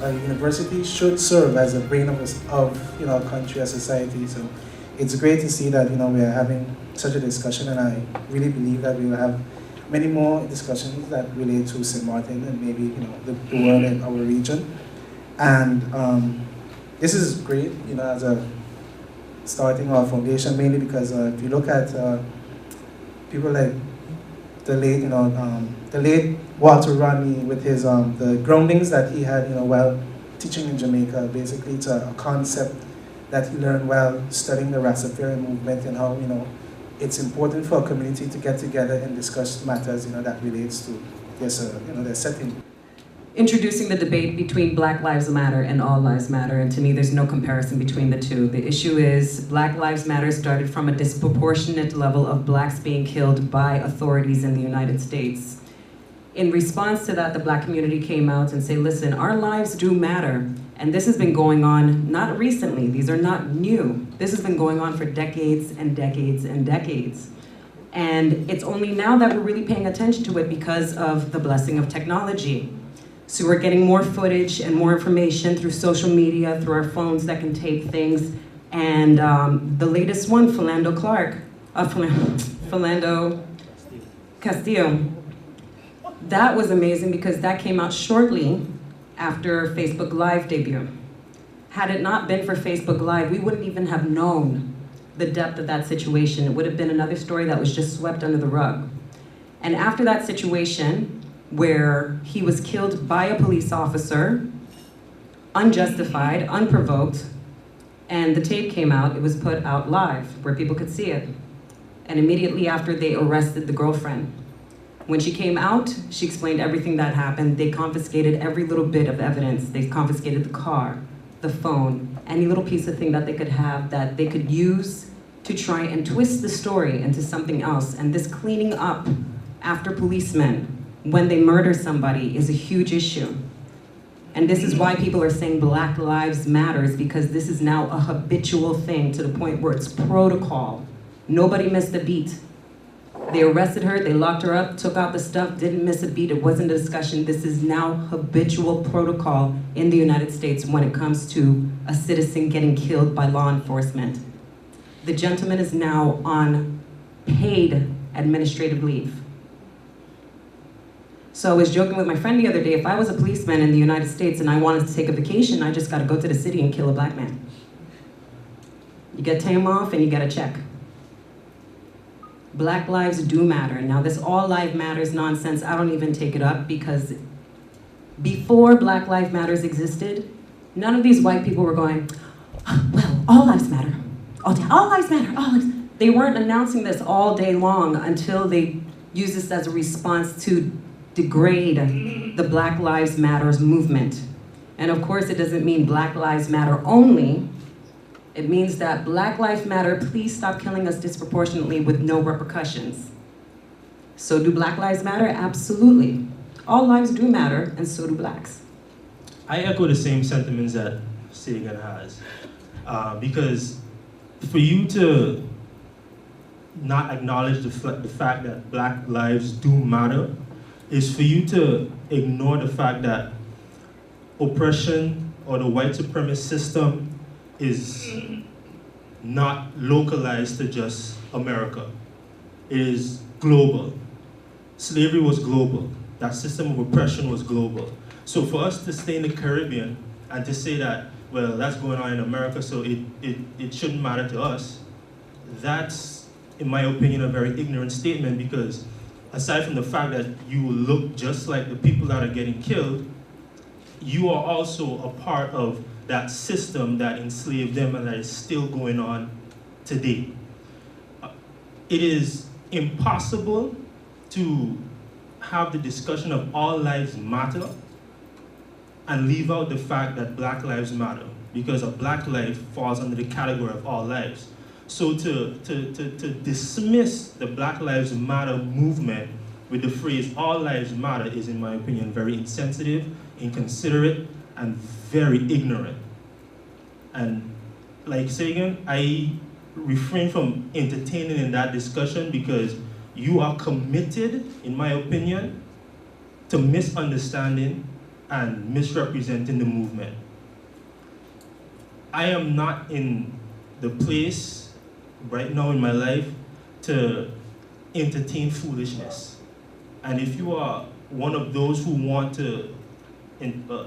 a university should serve as a brain of a country, a society. So it's great to see that we are having such a discussion, and I really believe that we will have many more discussions that relate to St. Martin and maybe the world and our region. And this is great, as a starting our foundation, mainly because if you look at people like the late Walter Rodney with his the groundings that he had while teaching in Jamaica. Basically, it's a concept that he learned while studying the Rastafarian movement, and how it's important for a community to get together and discuss matters that relates to their setting. Introducing the debate between Black Lives Matter and All Lives Matter, and to me there's no comparison between the two. The issue is Black Lives Matter started from a disproportionate level of blacks being killed by authorities in the United States. In response to that, the black community came out and said, listen, our lives do matter. And this has been going on not recently, these are not new. This has been going on for decades and decades and decades. And it's only now that we're really paying attention to it because of the blessing of technology. So we're getting more footage and more information through social media, through our phones that can tape things. And the latest one, Philando Castillo, that was amazing because that came out shortly after Facebook Live debut. Had it not been for Facebook Live, we wouldn't even have known the depth of that situation. It would have been another story that was just swept under the rug. And after that situation, where he was killed by a police officer, unjustified, unprovoked, and the tape came out, it was put out live where people could see it. And immediately after, they arrested the girlfriend. When she came out, she explained everything that happened. They confiscated every little bit of evidence. They confiscated the car, the phone, any little piece of thing that they could have that they could use to try and twist the story into something else. And this cleaning up after policemen when they murder somebody is a huge issue. And this is why people are saying Black Lives Matters, because this is now a habitual thing to the point where it's protocol. Nobody missed a beat. They arrested her, they locked her up, took out the stuff, didn't miss a beat. It wasn't a discussion. This is now habitual protocol in the United States when it comes to a citizen getting killed by law enforcement. The gentleman is now on paid administrative leave. So I was joking with my friend the other day, if I was a policeman in the United States and I wanted to take a vacation, I just gotta go to the city and kill a black man. You get time off and you get a check. Black lives do matter. Now this all life matters nonsense, I don't even take it up, because before Black Lives Matters existed, none of these white people were going, oh, well, all lives matter. All lives matter, all lives. They weren't announcing this all day long until they used this as a response to degrade the Black Lives Matters movement. And of course, it doesn't mean Black Lives Matter only. It means that Black Lives Matter, please stop killing us disproportionately with no repercussions. So do Black Lives Matter? Absolutely. All lives do matter, and so do blacks. I echo the same sentiments that Sagan has. Because for you to not acknowledge the fact that Black lives do matter is for you to ignore the fact that oppression or the white supremacist system is not localized to just America. It is global. Slavery was global. That system of oppression was global. So for us to stay in the Caribbean and to say that, well, that's going on in America, so it shouldn't matter to us, that's, in my opinion, a very ignorant statement, because aside from the fact that you look just like the people that are getting killed, you are also a part of that system that enslaved them and that is still going on today. It is impossible to have the discussion of all lives matter and leave out the fact that Black lives matter, because a black life falls under the category of all lives. So to dismiss the Black Lives Matter movement with the phrase all lives matter is, in my opinion, very insensitive, inconsiderate, and very ignorant. And like Sagan, I refrain from entertaining in that discussion because you are committed, in my opinion, to misunderstanding and misrepresenting the movement. I am not in the place right now in my life to entertain foolishness. And if you are one of those who want to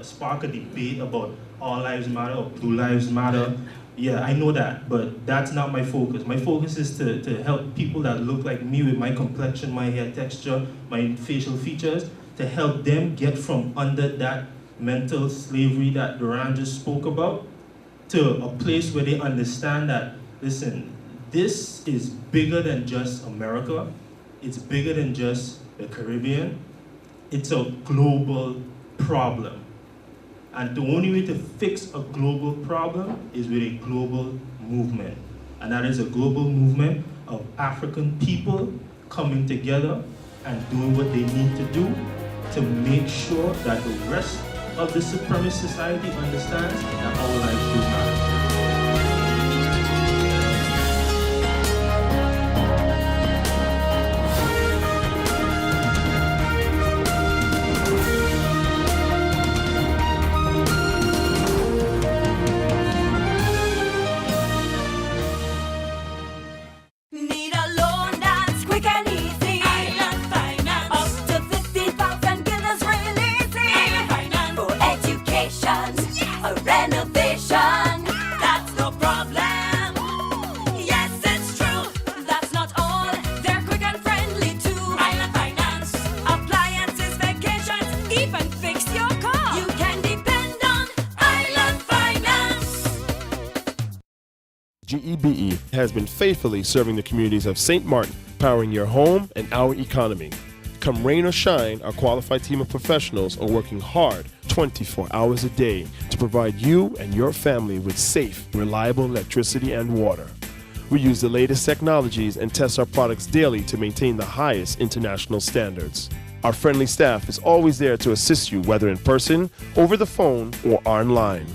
spark a debate about all lives matter or blue lives matter, yeah, I know that, but that's not my focus. My focus is to help people that look like me with my complexion, my hair texture, my facial features, to help them get from under that mental slavery that Duran just spoke about to a place where they understand that, listen, this is bigger than just America. It's bigger than just the Caribbean. It's a global problem. And the only way to fix a global problem is with a global movement. And that is a global movement of African people coming together and doing what they need to do to make sure that the rest of the supremacist society understands that our lives do matter. Need a loan that's quick and easy. Island Finance. Up to 50,000 guineas really easy. Island Finance. For education, yes. A renovation, that's no problem. Yes, it's true. That's not all. They're quick and friendly too. Island Finance. Appliances, vacations, even fix your car. You can depend on Island Finance. GEBE has been faithfully serving the communities of St. Martin, powering your home and our economy. Come rain or shine, our qualified team of professionals are working hard 24 hours a day to provide you and your family with safe, reliable electricity and water. We use the latest technologies and test our products daily to maintain the highest international standards. Our friendly staff is always there to assist you, whether in person, over the phone, or online.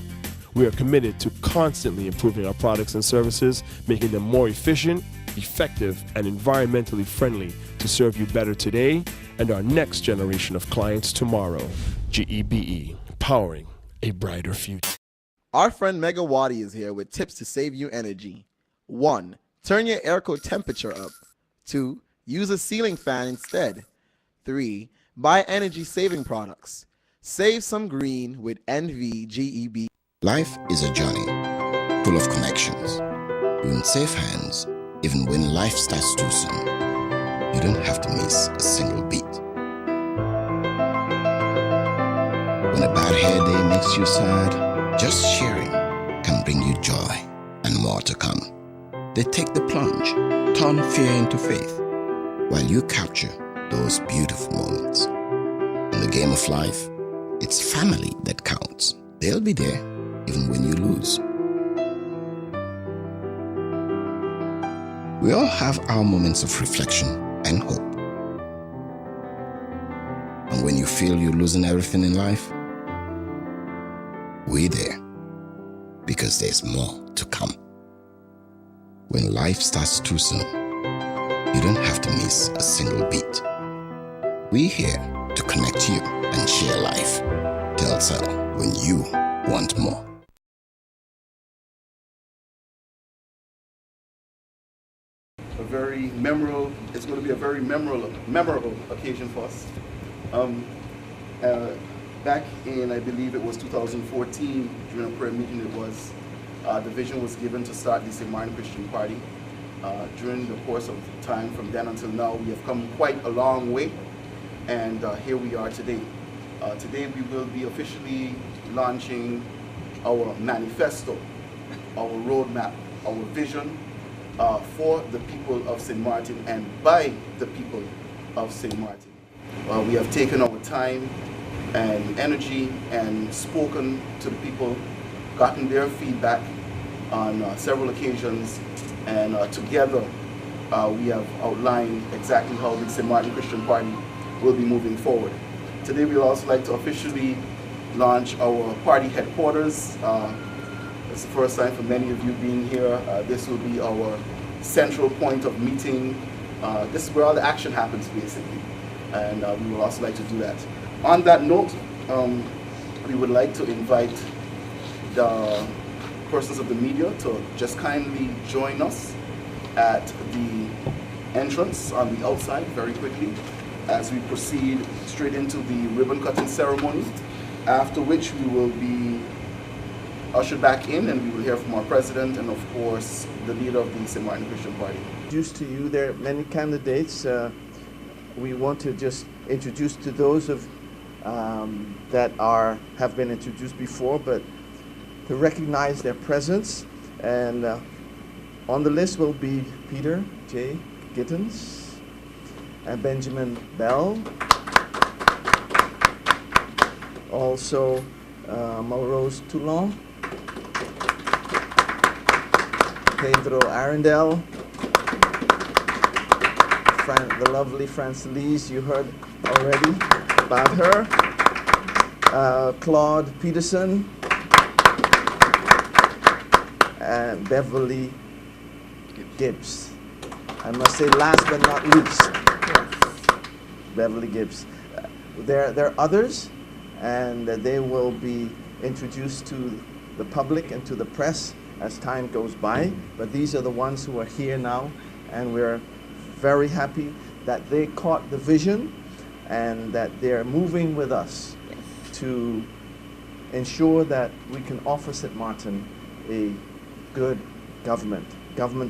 We are committed to constantly improving our products and services, making them more efficient, effective, and environmentally friendly to serve you better today and our next generation of clients tomorrow. GEBE, powering a brighter future. Our friend Megawati is here with tips to save you energy. 1. Turn your airco temperature up. 2. Use a ceiling fan instead. 3. Buy energy-saving products. Save some green with NVGEB. Life is a journey full of connections. You're in safe hands even when life starts too soon. You don't have to miss a single beat. When a bad hair day makes you sad, just sharing can bring you joy and more to come. They take the plunge, turn fear into faith, while you capture those beautiful moments. In the game of life, it's family that counts. They'll be there even when you lose. We all have our moments of reflection and hope. And when you feel you're losing everything in life, we're there because there's more to come. When life starts too soon, you don't have to miss a single beat. We're here to connect you and share life. Telcel, when you want more. It's going to be a very memorable occasion for us. Back in, I believe it was 2014, during a prayer meeting, the vision was given to start the St. Martin Christian Party. During the course of time from then until now, we have come quite a long way, and here we are today. Today we will be officially launching our manifesto, our roadmap, our vision for the people of St. Martin and by the people of St. Martin. We have taken our time and energy and spoken to the people, gotten their feedback on several occasions, and together we have outlined exactly how the St. Martin Christian Party will be moving forward. Today we'd also like to officially launch our party headquarters. It's the first time for many of you being here. This will be our central point of meeting. This is where all the action happens, basically. And we would also like to do that. On that note, we would like to invite the persons of the media to just kindly join us at the entrance on the outside very quickly as we proceed straight into the ribbon cutting ceremony, after which we will be ushered back in and we will hear from our president and of course the leader of the St. Martin Christian Party. Introduce to you, there are many candidates. We want to just introduce to those of that have been introduced before, but to recognize their presence. And on the list will be Peter J. Gittens and Benjamin Bell. Also Melrose Toulon, Pedro Arundel, the lovely Francelise, you heard already about her, Claude Peterson, and Beverly Gibbs. I must say last but not least, Beverly Gibbs. There are others, and they will be introduced to the public and to the press as time goes by, but these are the ones who are here now, and we're very happy that they caught the vision and that they're moving with us to ensure that we can offer St. Martin a good government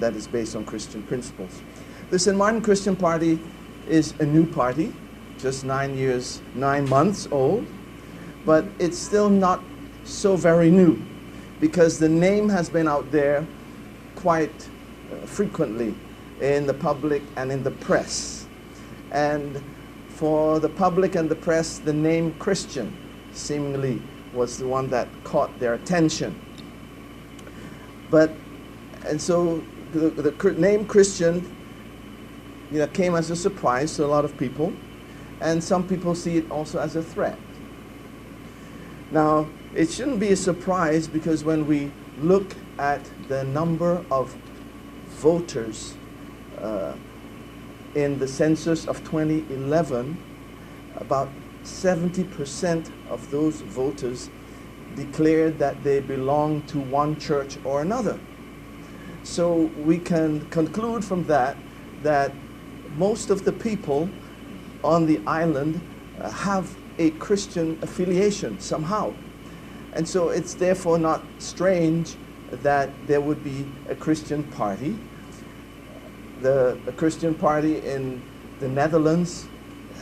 that is based on Christian principles. The St. Martin Christian Party is a new party, just 9 months old, but it's still not so very new because the name has been out there quite frequently in the public and in the press. And for the public and the press, the name Christian seemingly was the one that caught their attention. And so the name Christian came as a surprise to a lot of people, and some people see it also as a threat. Now, it shouldn't be a surprise because when we look at the number of voters in the census of 2011, about 70% of those voters declared that they belong to one church or another. So we can conclude from that that most of the people on the island have a Christian affiliation somehow. And so it's therefore not strange that there would be a Christian party. The Christian party in the Netherlands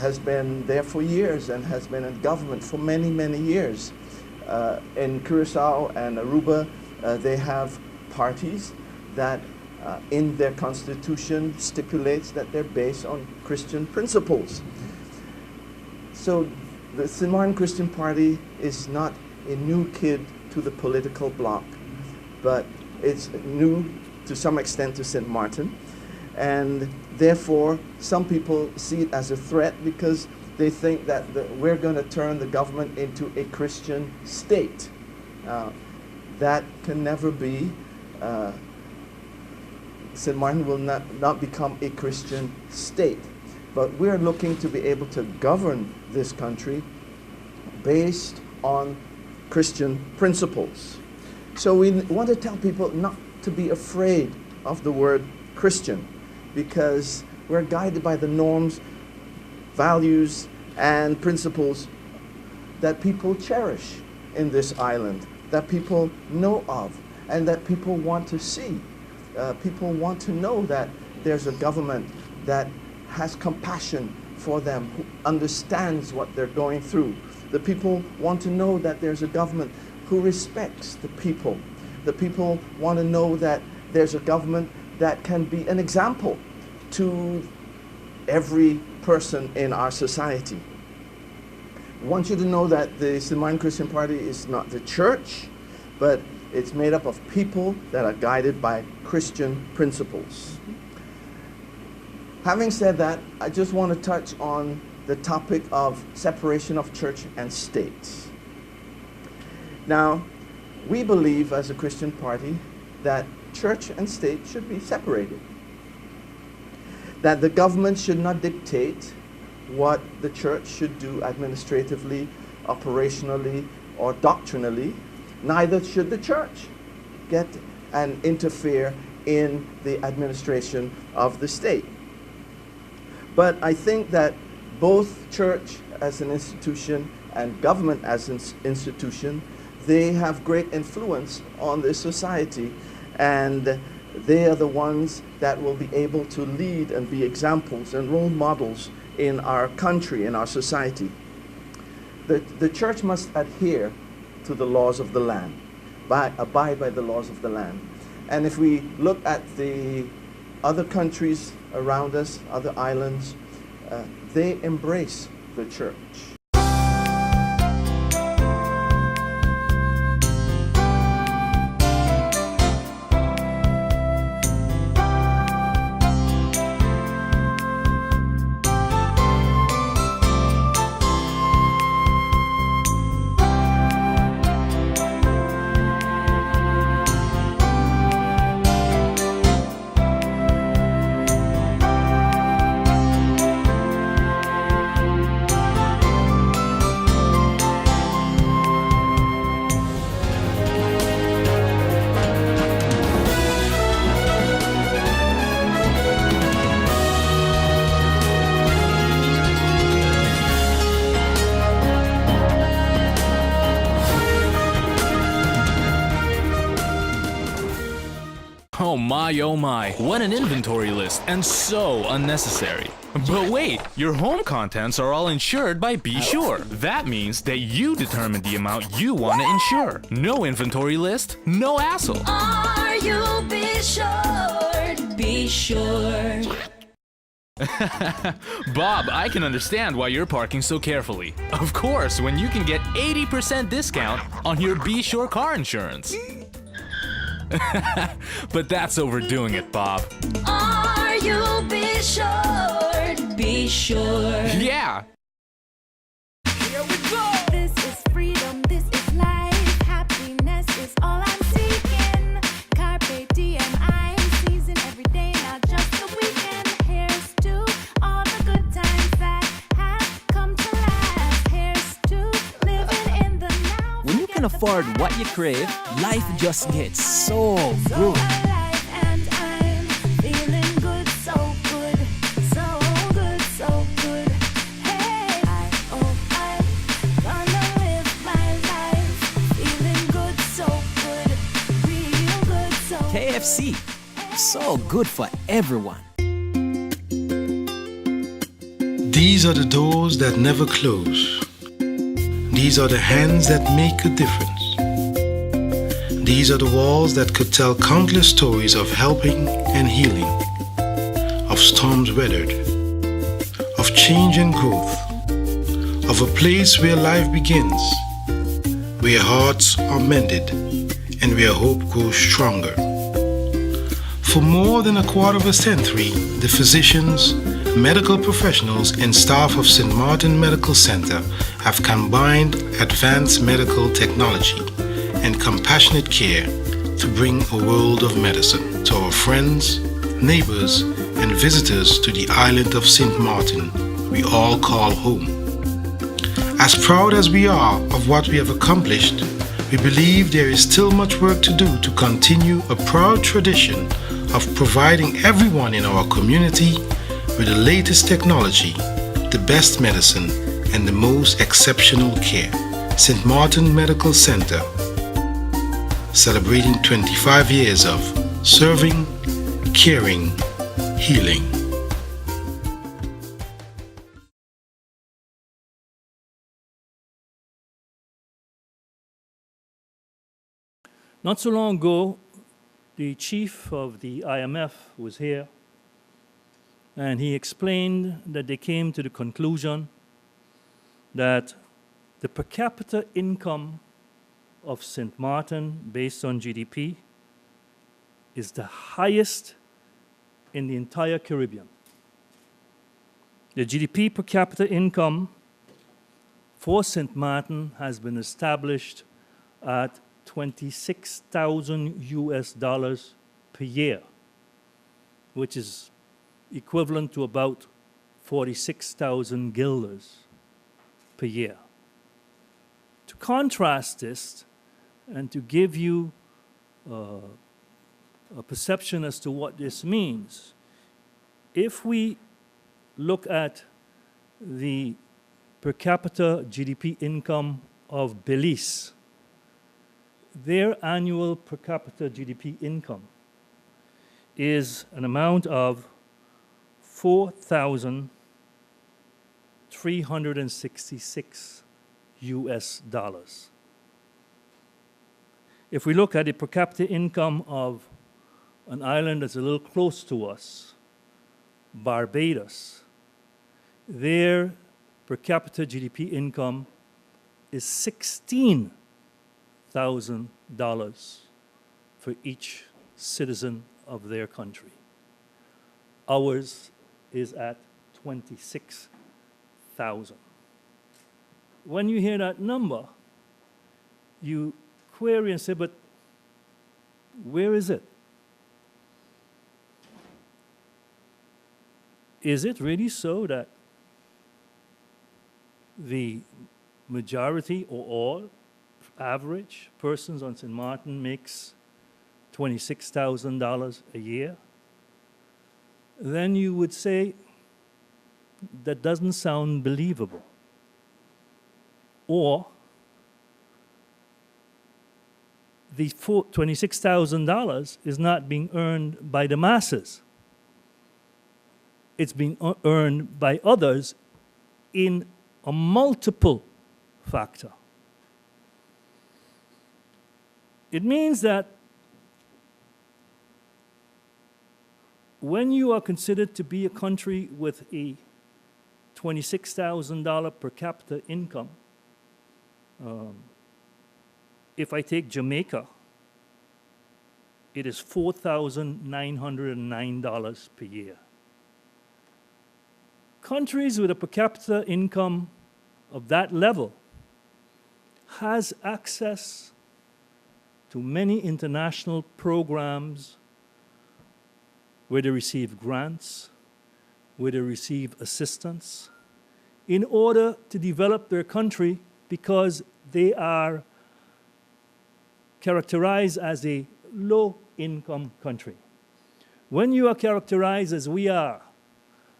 has been there for years and has been in government for many, many years. In Curacao and Aruba, they have parties that in their constitution stipulates that they're based on Christian principles. So the St. Martin Christian Party is not a new kid to the political bloc, but it's new to some extent to St. Martin. And therefore, some people see it as a threat because they think that we're going to turn the government into a Christian state. That can never be. St. Martin will not become a Christian state. But we're looking to be able to govern this country based on Christian principles. So we want to tell people not to be afraid of the word Christian, because we're guided by the norms, values, and principles that people cherish in this island, that people know of, and that people want to see. People want to know that there's a government that has compassion for them, who understands what they're going through. The people want to know that there's a government who respects the people. The people want to know that there's a government that can be an example to every person in our society. I want you to know that the St. Martin Christian Party is not the church, but it's made up of people that are guided by Christian principles. Having said that, I just want to touch on the topic of separation of church and state. Now, we believe as a Christian party that church and state should be separated. That the government should not dictate what the church should do administratively, operationally, or doctrinally, neither should the church get and interfere in the administration of the state. But I think that both church as an institution and government as an institution, they have great influence on this society, and they are the ones that will be able to lead and be examples and role models in our country, in our society. The church must adhere to the laws of the land, abide by the laws of the land. And if we look at the other countries around us, other islands, they embrace the church. Oh my, what an inventory list, and so unnecessary. But wait, your home contents are all insured by Be Sure. That means that you determine the amount you want to insure. No inventory list, no hassle. Are you be sure? Be sure. Bob, I can understand why you're parking so carefully. Of course, when you can get 80% discount on your Be Sure car insurance. But that's overdoing it, Bob. Are you be sure? Be sure. Yeah! Here we go. This is freedom, this is life. Happiness is all I'm seeking. Carpe diem, I'm seizing every day, not just the weekend. Here's to all the good times that have come to last. Here's to living in the now. When you can afford what you crave, life just gets so good. Alive and I'm feeling good, so good, so good, so good. Hey, I'm gonna live my life, feeling good, so good, real good, so KFC, so good for everyone. These are the doors that never close. These are the hands that make a difference. These are the walls that could tell countless stories of helping and healing, of storms weathered, of change and growth, of a place where life begins, where hearts are mended, and where hope grows stronger. For more than a quarter of a century, the physicians, medical professionals, and staff of St. Martin Medical Center have combined advanced medical technology and compassionate care to bring a world of medicine to our friends, neighbors, and visitors to the island of St. Martin we all call home. As proud as we are of what we have accomplished, we believe there is still much work to do to continue a proud tradition of providing everyone in our community with the latest technology, the best medicine, and the most exceptional care. St. Martin Medical Center, celebrating 25 years of serving, caring, healing. Not so long ago, the chief of the IMF was here, and he explained that they came to the conclusion that the per capita income of St. Martin, based on GDP, is the highest in the entire Caribbean. The GDP per capita income for St. Martin has been established at $26,000 per year, which is equivalent to about 46,000 guilders per year. To contrast this and to give you a perception as to what this means, if we look at the per capita GDP income of Belize, their annual per capita GDP income is an amount of $4,366 US dollars. If we look at the per capita income of an island that's a little close to us, Barbados, their per capita GDP income is $16,000 for each citizen of their country. Ours is at 26,000. When you hear that number, you query and say, but where is it? Is it really so that the majority or all average persons on St. Martin makes $26,000 a year? Then you would say that doesn't sound believable. Or the $26,000 is not being earned by the masses. It's being earned by others in a multiple factor. It means that when you are considered to be a country with a $26,000 per capita income, if I take Jamaica, it is $4,909 per year. Countries with a per capita income of that level has access to many international programs where they receive grants, where they receive assistance in order to develop their country, because they are characterized as a low-income country. When you are characterized as we are,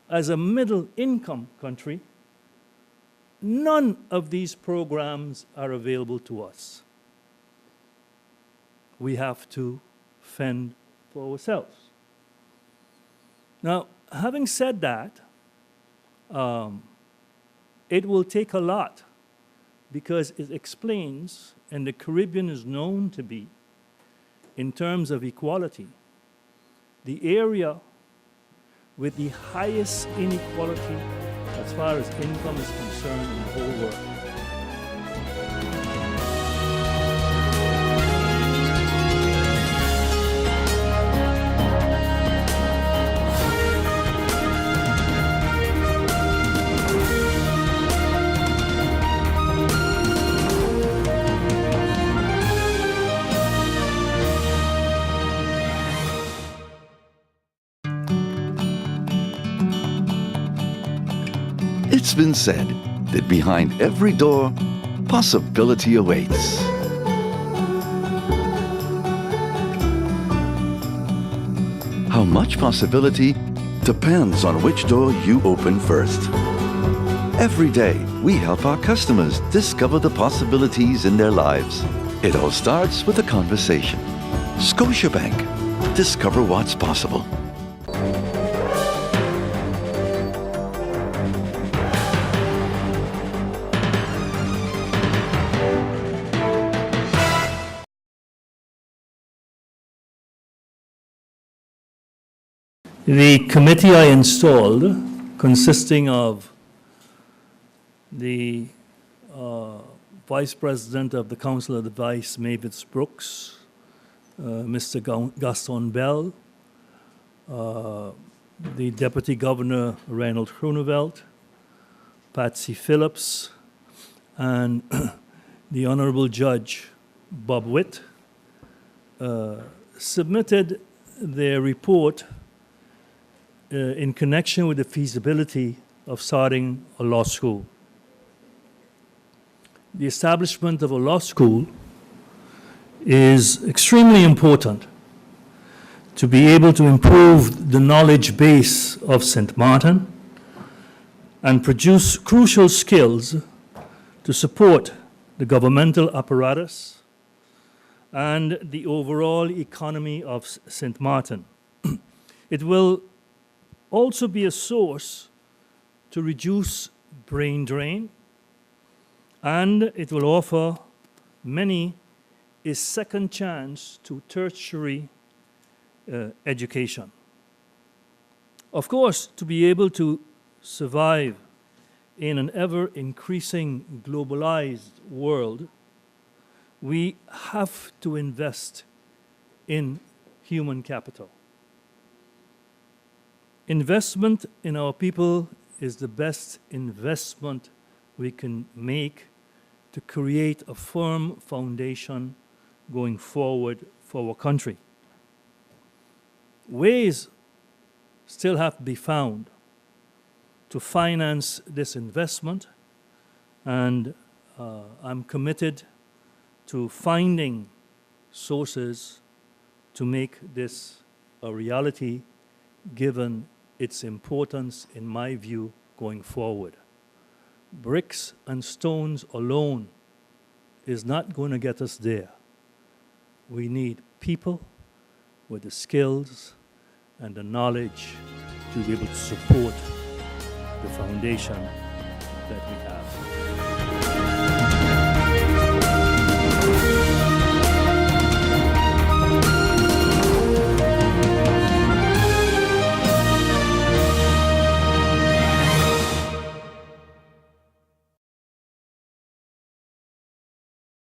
as a middle-income country, none of these programs are available to us. We have to fend for ourselves. Now, having said that, it will take a lot, because it explains, and the Caribbean is known to be, in terms of equality, the area with the highest inequality as far as income is concerned in the whole world. It's been said that behind every door, possibility awaits. How much possibility depends on which door you open first. Every day, we help our customers discover the possibilities in their lives. It all starts with a conversation. Scotiabank. Discover what's possible. The committee I installed, consisting of the Vice President of the Council of Advice, Mavis Brooks, Mr. Gaston Bell, the Deputy Governor, Reynold Groeneveld, Patsy Phillips, and the Honorable Judge, Bob Witt, submitted their report in connection with the feasibility of starting a law school. the establishment of a law school is extremely important to be able to improve the knowledge base of St. Martin and produce crucial skills to support the governmental apparatus and the overall economy of St. Martin. It will also be a source to reduce brain drain, and it will offer many a second chance to tertiary education. Of course, to be able to survive in an ever-increasing globalized world, we have to invest in human capital. Investment in our people is the best investment we can make to create a firm foundation going forward for our country. Ways still have to be found to finance this investment, and I'm committed to finding sources to make this a reality, given its importance, in my view, going forward. Bricks and stones alone is not going to get us there. We need people with the skills and the knowledge to be able to support the foundation that we have.